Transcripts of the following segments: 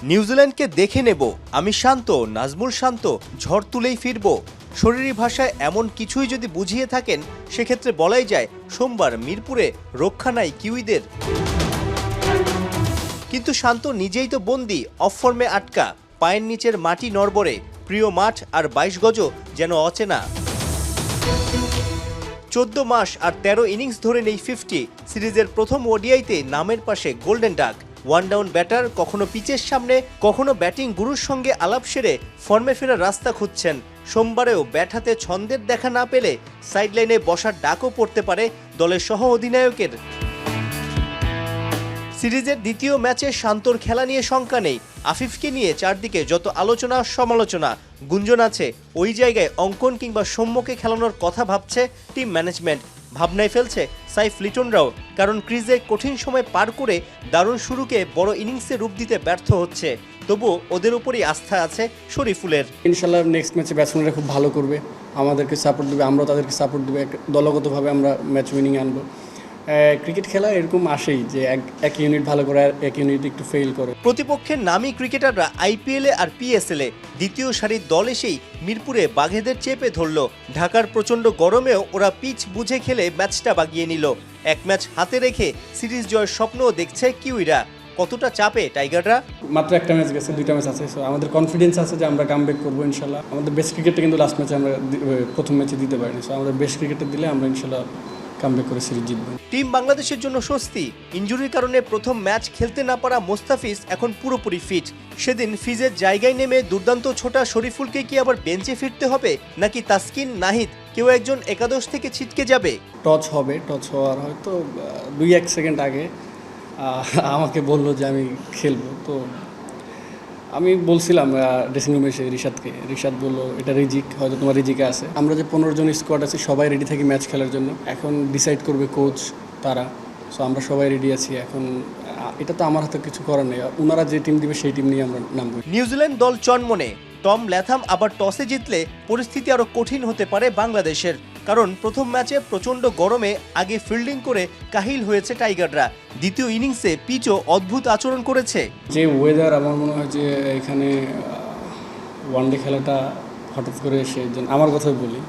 নিউজিল্যান্ডকে দেখে নেব, আমি শান্ত, নাজমুল শান্ত, ঝড় তুলেই ফিরব। শরীরী ভাষায় এমন কিছুই যদি বুঝিয়ে থাকেন, সেক্ষেত্রে বলাই যায় সোমবার মিরপুরে রক্ষা নাই কিউইদের। কিন্তু শান্ত নিজেই তো বন্দী, অফ ফর্মে আটকা, পায়ের নিচের মাটি নড়বড়ে, প্রিয় মাঠ আর 22 গজও যেন অচেনা। 14 মাস আর 13 ইনিংস ধরে নেই 50। সিরিজের প্রথম ওডিআইতে নামের পাশে golden duck. One down batter, কখনো পিচের সামনে, কখনো ব্যাটিং গুরুর সঙ্গে আলাপ সেরে ফর্মে ফেরার রাস্তা খুঁজছেন। সোমবারেও ব্যাট হাতে ছন্দের দেখা না পেলে সাইডলাইনে বসার ডাকও পড়তে পারে দলের সহ অধিনায়কের। সিরিজের দ্বিতীয় ম্যাচে শান্তর খেলা নিয়ে শঙ্কা নেই। আফিফকে নিয়ে চারদিকে যত আলোচনা সমালোচনা গুঞ্জন আছে, ওই জায়গায় অঙ্কন কিংবা সৌম্যকে খেলানোর কথা ভাবছে টিম ম্যানেজমেন্ট। ভাবনায় ফেলছে সাইফ লিটনরাও, কারণ ক্রিজে কঠিন সময় পার করে দারুণ শুরুকে বড় ইনিংসে রূপ দিতে ব্যর্থ হচ্ছে। তবুও ওদের উপরই আস্থা আছে শরীফুলের। ইনশাল্লাহ নেক্সট ম্যাচে ব্যাটসম্যানরা খুব ভালো করবে, আমাদেরকে সাপোর্ট দেবে, আমরাও তাদেরকে সাপোর্ট দেবে, দলগতভাবে আমরা ম্যাচ উইনিং আনবো। ক্রিকেট খেলা এরকম আসেই যে এক ইউনিট ভালো করে আর এক ইউনিট একটু ফেল করে। প্রতিপক্ষের নামী ক্রিকেটাররা আইপিএলে আর পিএসএলে দ্বিতীয় সারির দল এসেই মিরপুরে বাঘেদের চেপে ধরল। ঢাকার প্রচণ্ড গরমেও ওরা পিচ বুঝে খেলে ম্যাচটা বাগিয়ে নিল। এক ম্যাচ হাতে রেখে সিরিজ জয়ের স্বপ্নও দেখছে কিউইরা। কতটা চাপে টাইগাররা? মাত্র একটা ম্যাচ গেছে, 2টা ম্যাচ আছে, সো আমাদের কনফিডেন্স আছে যে আমরা কামব্যাক করবো ইনশাল্লাহ। আমাদের বেস্ট ক্রিকেটটা কিন্তু লাস্ট ম্যাচে আমরা প্রথম ম্যাচে দিতে পারিনি, সো আমাদের বেস্ট ক্রিকেটটা দিলে আমরা ইনশাল্লাহ কামব্যাক করে সিরিজ জিতবো। টিম বাংলাদেশের জন্য স্বস্তি। ইনজুরির কারণে প্রথম ম্যাচ খেলতে না পারা মোস্তাফিজ এখন পুরোপুরি ফিট। সেদিন ফিজের জায়গায় নেমে দুর্দান্ত ছোটা শরীফুলকে কি আবার বেঞ্চে ফিরতে হবে, নাকি তাসকিন, নাহিদ কেউ একজন একাদশ থেকে ছিটকে যাবে? টচ হওয়ার হয়তো 2-1 সেকেন্ড আগে আমাকে বললো যে আমি খেলবো, তো আমি বলছিলাম ড্রেসিং রুমে এসে রিশাদ বললো এটা রিজিক, হয়তো তোমার রিজিকে আছে। আমরা যে 15 জন স্কোয়াড আছি সবাই রেডি থাকি ম্যাচ খেলার জন্য। এখন ডিসাইড করবে কোচ তারা, সো আমরা সবাই রেডি আছি। এখন এটা তো আমার হাতে কিছু করার নেই, ওনারা যে টিম দিবে সেই টিম নিয়ে আমরা নামবো। নিউজিল্যান্ড দল চনমনে। টম ল্যাথাম আবার টসে জিতলে পরিস্থিতি আরো কঠিন হতে পারে বাংলাদেশের, কারণ প্রথম ম্যাচে প্রচণ্ড গরমে আগে ফিল্ডিং করে কাহিল হয়েছে টাইগাররা। দ্বিতীয় ইনিংসে পিচও অদ্ভুত আচরণ করেছে। যে ওয়েদার, আমার মনে হয় যে এখানে ওয়ানডে খেলাটা হঠাৎ করে এসে, আমার কথাই বলি,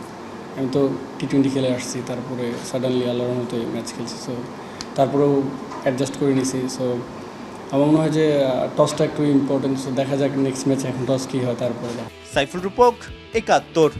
আমি তো টি20 খেলে আসছি, তারপরে সাডেনলি আল্লাহর মতো ম্যাচ খেলছি, সো তারপরেও অ্যাডজাস্ট করে নিছি। সো আমার মনে হয় যে টসটা একটু ইম্পর্টেন্ট, সো দেখা যাক নেক্সট ম্যাচে এখন টস কী হয় তারপরে। সাইফুল রূপক, 71।